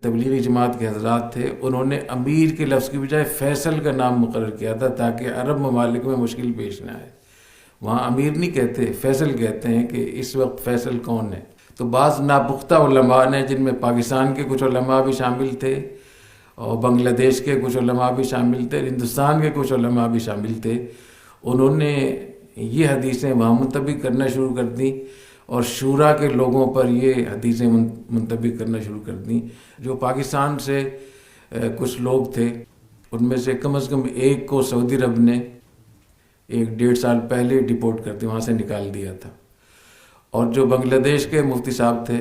تبلیغی جماعت کے حضرات تھے، انہوں نے امیر کے لفظ کی بجائے فیصل کا نام مقرر کیا تھا تاکہ عرب ممالک میں مشکل پیش نہ آئے۔ وہاں امیر نہیں کہتے، فیصل کہتے ہیں کہ اس وقت فیصل کون ہے۔ تو بعض ناپختہ علماء نے، جن میں پاکستان کے کچھ علماء بھی شامل تھے اور بنگلہ دیش کے کچھ علماء بھی شامل تھے، ہندوستان کے کچھ علماء بھی شامل تھے، انہوں نے یہ حدیثیں وہاں منطبق کرنا شروع کر دیں اور شورا کے لوگوں پر یہ حدیثیں منطبق کرنا شروع کر دیں۔ جو پاکستان سے کچھ لوگ تھے، ان میں سے کم از کم ایک کو سعودی عرب نے 1-1.5 سال پہلے ڈپورٹ کر دیا، وہاں سے نکال دیا تھا۔ اور جو بنگلہ دیش کے مفتی صاحب تھے،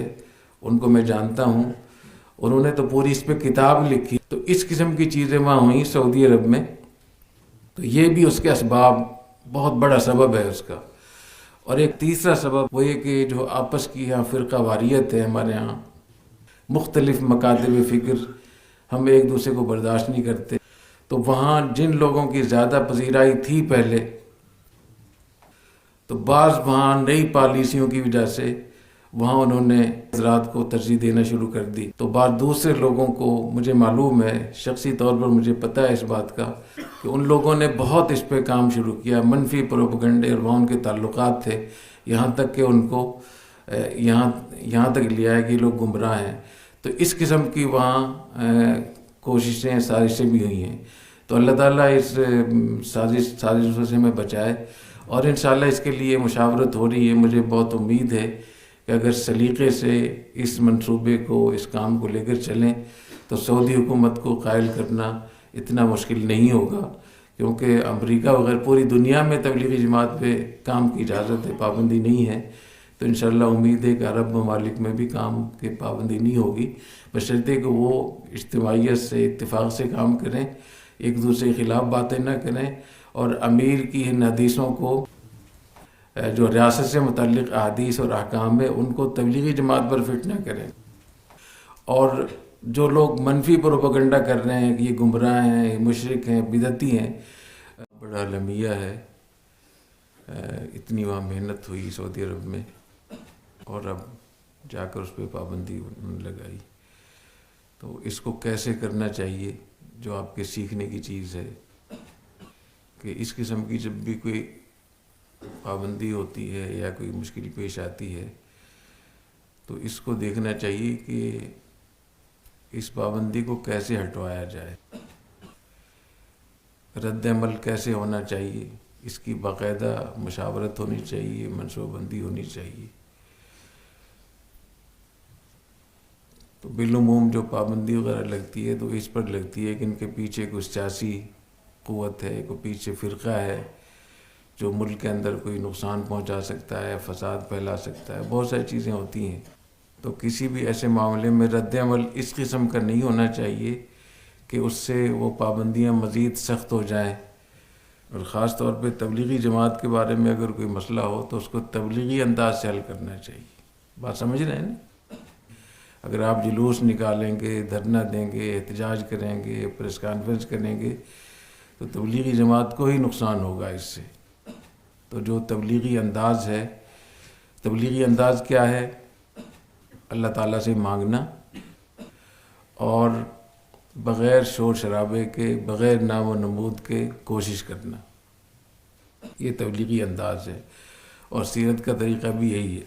ان کو میں جانتا ہوں، انہوں نے تو پوری اس پہ کتاب لکھی۔ تو اس قسم کی چیزیں وہاں ہوئیں سعودی عرب میں، تو یہ بھی اس کے اسباب، بہت بڑا سبب ہے اس کا۔ اور ایک تیسرا سبب وہ یہ کہ جو آپس کی یہاں فرقہ واریت ہے ہمارے ہاں، مختلف مکاتب فکر، ہم ایک دوسرے کو برداشت نہیں کرتے۔ تو وہاں جن لوگوں کی زیادہ پذیرائی تھی پہلے، تو بعض وہاں نئی پالیسیوں کی وجہ سے وہاں انہوں نے حضرات کو ترجیح دینا شروع کر دی۔ تو بعض دوسرے لوگوں کو، مجھے معلوم ہے، شخصی طور پر مجھے پتہ ہے اس بات کا، کہ ان لوگوں نے بہت اس پہ کام شروع کیا، منفی پروپیگنڈے، اور وہاں ان کے تعلقات تھے، یہاں تک کہ ان کو یہاں تک لیا ہے کہ یہ لوگ گمراہ ہیں۔ تو اس قسم کی وہاں کوششیں، سازشیں بھی ہوئی ہیں۔ تو اللہ تعالیٰ اس سازشوں سے ہمیں بچائے، اور انشاءاللہ اس کے لیے مشاورت ہو رہی ہے۔ مجھے بہت امید ہے کہ اگر سلیقے سے اس منصوبے کو، اس کام کو لے کر چلیں تو سعودی حکومت کو قائل کرنا اتنا مشکل نہیں ہوگا، کیونکہ امریکہ وغیرہ پوری دنیا میں تبلیغی جماعت پہ کام کی اجازت ہے، پابندی نہیں ہے۔ تو انشاءاللہ امید ہے کہ عرب ممالک میں بھی کام کی پابندی نہیں ہوگی، بشرطے کہ وہ اجتماعیت سے، اتفاق سے کام کریں، ایک دوسرے کے خلاف باتیں نہ کریں، اور امیر کی ان حدیثوں کو، جو ریاست سے متعلق احادیث اور احکام ہے، ان کو تبلیغی جماعت پر فٹ نہ کریں۔ اور جو لوگ منفی پروپیگنڈا کر رہے ہیں کہ یہ گمراہ ہیں، یہ مشرک ہیں، بدعتی ہیں، بڑا المیہ ہے، اتنی وہاں محنت ہوئی سعودی عرب میں، اور اب جا کر اس پہ پابندی لگائی۔ تو اس کو کیسے کرنا چاہیے، جو آپ کے سیکھنے کی چیز ہے، کہ اس قسم کی جب بھی کوئی پابندی ہوتی ہے یا کوئی مشکل پیش آتی ہے، تو اس کو دیکھنا چاہیے کہ اس پابندی کو کیسے ہٹوایا جائے، رد عمل کیسے ہونا چاہیے، اس کی باقاعدہ مشاورت ہونی چاہیے، منصوبہ بندی ہونی چاہیے۔ تو بالعموم جو پابندی وغیرہ لگتی ہے تو اس پر لگتی ہے کہ ان کے پیچھے کوئی سیاسی قوت ہے، کوئی پیچھے فرقہ ہے جو ملک کے اندر کوئی نقصان پہنچا سکتا ہے، فساد پھیلا سکتا ہے، بہت ساری چیزیں ہوتی ہیں۔ تو کسی بھی ایسے معاملے میں رد عمل اس قسم کا نہیں ہونا چاہیے کہ اس سے وہ پابندیاں مزید سخت ہو جائیں۔ اور خاص طور پہ تبلیغی جماعت کے بارے میں اگر کوئی مسئلہ ہو تو اس کو تبلیغی انداز سے حل کرنا چاہیے۔ بات سمجھ رہے ہیں نا؟ اگر آپ جلوس نکالیں گے، دھرنا دیں گے، احتجاج کریں گے، پریس کانفرنس کریں گے، تو تبلیغی جماعت کو ہی نقصان ہوگا اس سے۔ تو جو تبلیغی انداز ہے، تبلیغی انداز کیا ہے؟ اللہ تعالیٰ سے مانگنا اور بغیر شور شرابے کے، بغیر نام و نمود کے کوشش کرنا، یہ تبلیغی انداز ہے، اور سیرت کا طریقہ بھی یہی ہے۔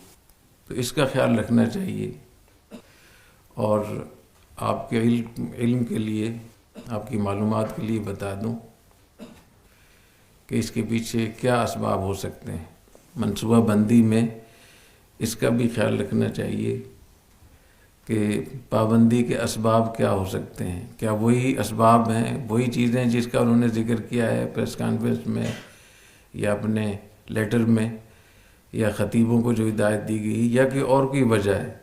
تو اس کا خیال رکھنا چاہیے۔ اور آپ کے علم کے لیے، آپ کی معلومات کے لیے بتا دوں کہ اس کے پیچھے کیا اسباب ہو سکتے ہیں۔ منصوبہ بندی میں اس کا بھی خیال رکھنا چاہیے کہ پابندی کے اسباب کیا ہو سکتے ہیں۔ کیا وہی اسباب ہیں، وہی چیزیں جس کا انہوں نے ذکر کیا ہے پریس کانفرنس میں یا اپنے لیٹر میں، یا خطیبوں کو جو ہدایت دی گئی، یا کہ اور کوئی وجہ ہے؟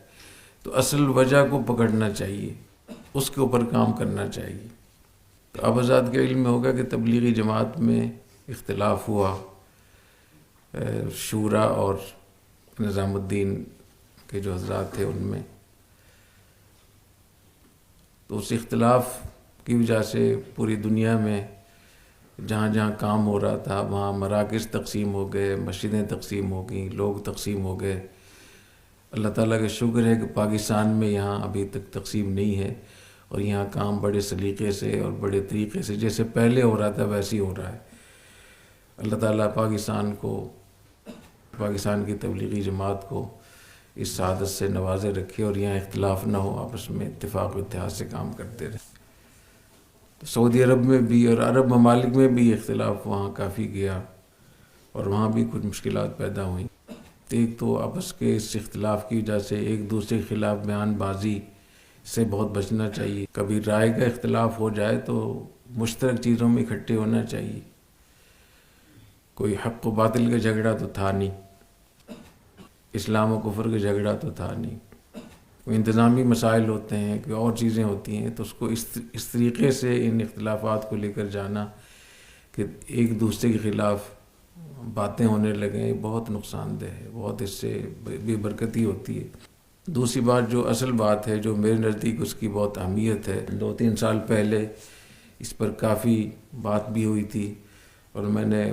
تو اصل وجہ کو پکڑنا چاہیے، اس کے اوپر کام کرنا چاہیے۔ تو اب حضرات کے علم میں ہوگا کہ تبلیغی جماعت میں اختلاف ہوا، شورا اور نظام الدین کے جو حضرات تھے ان میں، تو اس اختلاف کی وجہ سے پوری دنیا میں جہاں جہاں کام ہو رہا تھا وہاں مراکز تقسیم ہو گئے، مسجدیں تقسیم ہو گئیں، لوگ تقسیم ہو گئے، اللہ تعالیٰ کا شکر ہے کہ پاکستان میں یہاں ابھی تک تقسیم نہیں ہے، اور یہاں کام بڑے سلیقے سے اور بڑے طریقے سے جیسے پہلے ہو رہا تھا ویسے ہی ہو رہا ہے۔ اللہ تعالیٰ پاکستان کی تبلیغی جماعت کو اس سعادت سے نوازے رکھے، اور یہاں اختلاف نہ ہو، آپس میں اتفاق و اتحاد سے کام کرتے رہے۔ تو سعودی عرب میں بھی اور عرب ممالک میں بھی اختلاف وہاں کافی گیا، اور وہاں بھی کچھ مشکلات پیدا ہوئیں۔ ایک تو آپس کے اس اختلاف کی وجہ سے ایک دوسرے کے خلاف بیان بازی سے بہت بچنا چاہیے۔ کبھی رائے کا اختلاف ہو جائے تو مشترک چیزوں میں اکٹھے ہونا چاہیے۔ کوئی حق و باطل کا جھگڑا تو تھا نہیں، اسلام و کفر کا جھگڑا تو تھا نہیں، کوئی انتظامی مسائل ہوتے ہیں، کوئی اور چیزیں ہوتی ہیں، تو اس کو اس طریقے سے ان اختلافات کو لے کر جانا کہ ایک دوسرے کے خلاف باتیں ہونے لگیں، بہت نقصان دہ ہے، بہت اس سے بے برکتی ہوتی ہے۔ دوسری بات، جو اصل بات ہے، جو میرے نزدیک اس کی بہت اہمیت ہے، 2-3 سال پہلے اس پر کافی بات بھی ہوئی تھی، اور میں نے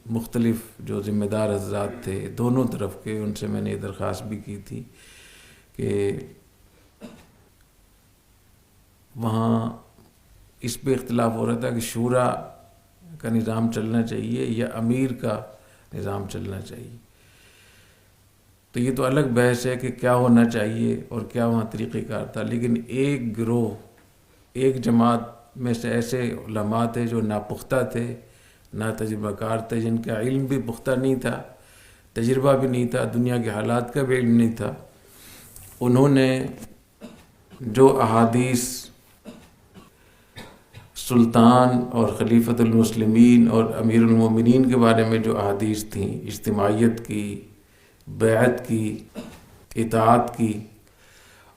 مختلف جو ذمہ دار حضرات تھے دونوں طرف کے، ان سے میں نے یہ درخواست بھی کی تھی کہ وہاں اس پہ اختلاف ہو رہا تھا کہ شورا کا نظام چلنا چاہیے یا امیر کا نظام چلنا چاہیے۔ تو یہ تو الگ بحث ہے کہ کیا ہونا چاہیے اور کیا وہاں طریقہ کار تھا، لیکن ایک گروہ، ایک جماعت میں سے ایسے علماء تھے جو ناپختہ تھے، نہ تجربہ کار تھے، جن کا علم بھی پختہ نہیں تھا، تجربہ بھی نہیں تھا، دنیا کے حالات کا بھی علم نہیں تھا۔ انہوں نے جو احادیث سلطان اور خلیفۃ المسلمین اور امیر المومنین کے بارے میں جو احادیث تھیں، اجتماعیت کی، بیعت کی، اطاعت کی،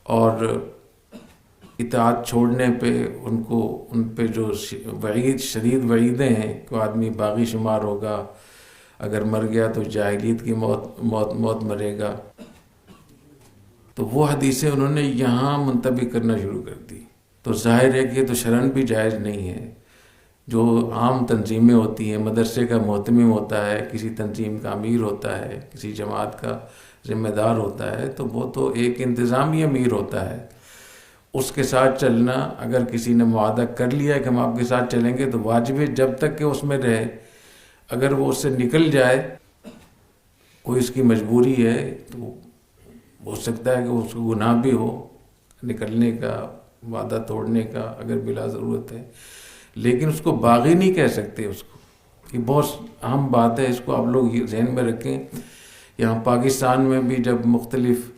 اور اطاعت چھوڑنے پہ ان پہ جو شدید وعیدیں ہیں کہ آدمی باغی شمار ہوگا، اگر مر گیا تو جاہلیت کی موت مرے گا، تو وہ حدیثیں انہوں نے یہاں منطبق کرنا شروع کر دی۔ تو ظاہر ہے کہ یہ تو شرعاً بھی جائز نہیں ہے۔ جو عام تنظیمیں ہوتی ہیں، مدرسے کا محتمم ہوتا ہے، کسی تنظیم کا امیر ہوتا ہے، کسی جماعت کا ذمہ دار ہوتا ہے، تو وہ تو ایک انتظامی امیر ہوتا ہے، اس کے ساتھ چلنا، اگر کسی نے معاہدہ کر لیا ہے کہ ہم آپ کے ساتھ چلیں گے تو واجب ہے جب تک کہ اس میں رہے۔ اگر وہ اس سے نکل جائے، کوئی اس کی مجبوری ہے، تو ہو سکتا ہے کہ اس کو گناہ بھی ہو نکلنے کا، وعدہ توڑنے کا، اگر بلا ضرورت ہے، لیکن اس کو باغی نہیں کہہ سکتے۔ اس کو یہ بہت اہم بات ہے، اس کو آپ لوگ ذہن میں رکھیں۔ یہاں پاکستان میں بھی جب مختلف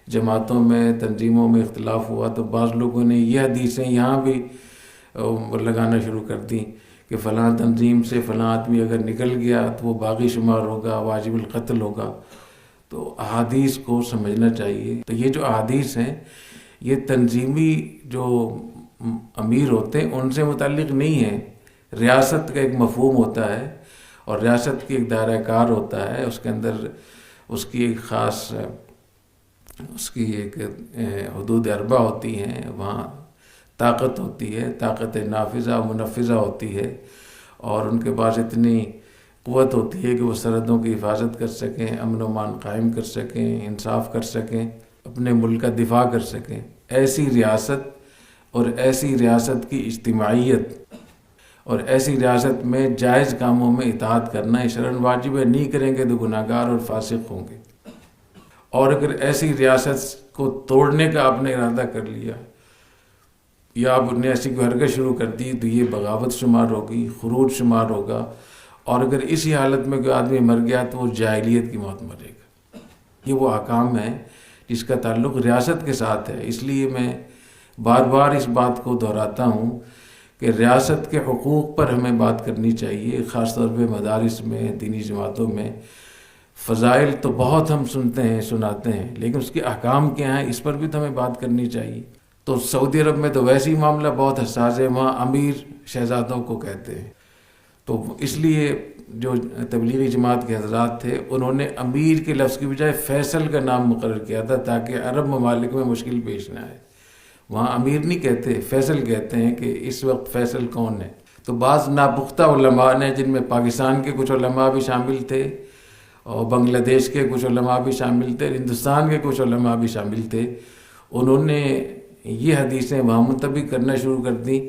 جماعتوں میں، تنظیموں میں اختلاف ہوا تو بعض لوگوں نے یہ حدیثیں یہاں بھی لگانا شروع کر دیں کہ فلاں تنظیم سے فلاں آدمی اگر نکل گیا تو وہ باغی شمار ہوگا، واجب القتل ہوگا۔ تو احادیث کو سمجھنا چاہیے۔ تو یہ جو احادیث ہیں، یہ تنظیمی جو امیر ہوتے ہیں ان سے متعلق نہیں ہیں۔ ریاست کا ایک مفہوم ہوتا ہے، اور ریاست کی ایک دائرہ کار ہوتا ہے، اس کے اندر اس کی ایک خاص، اس کی ایک حدود اربع ہوتی ہیں، وہاں طاقت ہوتی ہے، طاقت نافذہ و منفذہ ہوتی ہے، اور ان کے پاس اتنی قوت ہوتی ہے کہ وہ سرحدوں کی حفاظت کر سکیں، امن و امان قائم کر سکیں، انصاف کر سکیں، اپنے ملک کا دفاع کر سکیں۔ ایسی ریاست اور ایسی ریاست کی اجتماعیت اور ایسی ریاست میں جائز کاموں میں اطاعت کرنا شرعاً واجب ہے، نہیں کریں گے تو گناہ گار اور فاسق ہوں گے۔ اور اگر ایسی ریاست کو توڑنے کا آپ نے ارادہ کر لیا یا آپ نے ایسی کوئی حرکت شروع کر دی تو یہ بغاوت شمار ہوگی، خروج شمار ہوگا، اور اگر اسی حالت میں کوئی آدمی مر گیا تو وہ جاہلیت کی موت مرے گا۔ یہ وہ احکام ہے جس کا تعلق ریاست کے ساتھ ہے۔ اس لیے میں بار بار اس بات کو دہراتا ہوں کہ ریاست کے حقوق پر ہمیں بات کرنی چاہیے، خاص طور پہ مدارس میں، دینی جماعتوں میں۔ فضائل تو بہت ہم سنتے ہیں، سناتے ہیں، لیکن اس کے احکام کیا ہیں، اس پر بھی تو ہمیں بات کرنی چاہیے۔ تو سعودی عرب میں تو ویسے ہی معاملہ بہت حساس ہے، وہاں امیر شہزادوں کو کہتے ہیں۔ تو اس لیے جو تبلیغی جماعت کے حضرات تھے انہوں نے امیر کے لفظ کی بجائے فیصل کا نام مقرر کیا تھا تاکہ عرب ممالک میں مشکل پیش نہ آئے۔ وہاں امیر نہیں کہتے، فیصل کہتے ہیں کہ اس وقت فیصل کون ہے۔ تو بعض ناپختہ علماء نے، جن میں پاکستان کے کچھ علماء بھی شامل تھے اور بنگلہ دیش کے کچھ علماء بھی شامل تھے، ہندوستان کے کچھ علماء بھی شامل تھے، انہوں نے یہ حدیثیں وہاں منطبق کرنا شروع کر دیں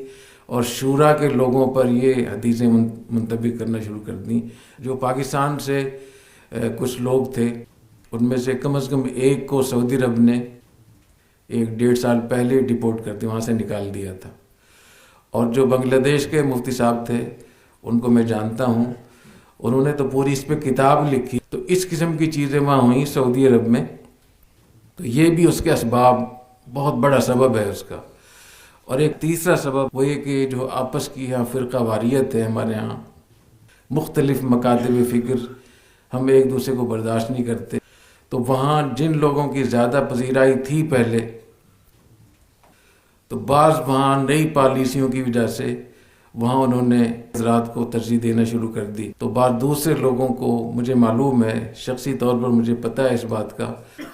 اور شورا کے لوگوں پر یہ حدیثیں منطبق کرنا شروع کر دیں۔ جو پاکستان سے کچھ لوگ تھے ان میں سے کم از کم ایک کو سعودی عرب نے 1-1.5 سال پہلے ڈپورٹ کر دیا، وہاں سے نکال دیا تھا۔ اور جو بنگلہ دیش کے مفتی صاحب تھے ان کو میں جانتا ہوں، انہوں نے تو پوری اس پہ کتاب لکھی۔ تو اس قسم کی چیزیں وہاں ہوئیں سعودی عرب میں، تو یہ بھی اس کے اسباب، بہت بڑا سبب ہے اس کا۔ اور ایک تیسرا سبب وہ یہ کہ جو آپس کی یہاں فرقہ واریت ہے ہمارے ہاں، مختلف مکاتب فکر، ہم ایک دوسرے کو برداشت نہیں کرتے۔ تو وہاں جن لوگوں کی زیادہ پذیرائی تھی پہلے، تو بعض وہاں نئی پالیسیوں کی وجہ سے وہاں انہوں نے حضرات کو ترجیح دینا شروع کر دی۔ تو بعض دوسرے لوگوں کو مجھے معلوم ہے، شخصی طور پر مجھے پتہ ہے اس بات کا،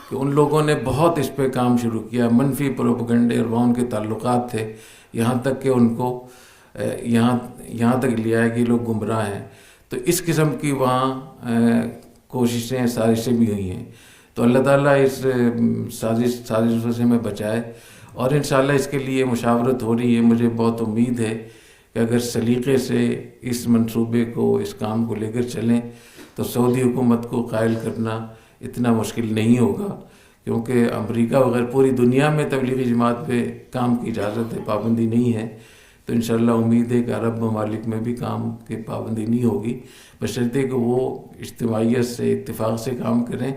کہ ان لوگوں نے بہت اس پہ کام شروع کیا، منفی پروپیگنڈے، اور وہاں ان کے تعلقات تھے، یہاں تک کہ ان کو یہاں تک لیا ہے کہ یہ لوگ گمراہ ہیں۔ تو اس قسم کی وہاں کوششیں، سازشیں بھی ہوئی ہیں۔ تو اللہ تعالیٰ اس سازشوں سے ہمیں بچائے، اور انشاءاللہ اس کے لیے مشاورت ہو رہی ہے۔ مجھے بہت امید ہے کہ اگر سلیقے سے اس منصوبے کو، اس کام کو لے کر چلیں تو سعودی حکومت کو قائل کرنا اتنا مشکل نہیں ہوگا، کیونکہ امریکہ وغیرہ پوری دنیا میں تبلیغی جماعت پہ کام کی اجازت ہے، پابندی نہیں ہے۔ تو انشاءاللہ امید ہے کہ عرب ممالک میں بھی کام کی پابندی نہیں ہوگی، بشرطے کہ وہ اجتماعیت سے، اتفاق سے کام کریں،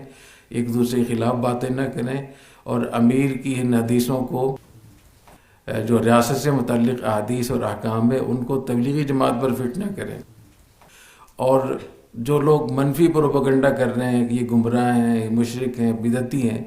ایک دوسرے کے خلاف باتیں نہ کریں، اور امیر کی ان حدیثوں کو، جو ریاست سے متعلق احادیث اور احکام ہے، ان کو تبلیغی جماعت پر فٹ نہ کریں۔ اور جو لوگ منفی پروپیگنڈا کر رہے ہیں کہ یہ گمراہ ہیں، یہ مشرک ہیں، بدعتی ہیں،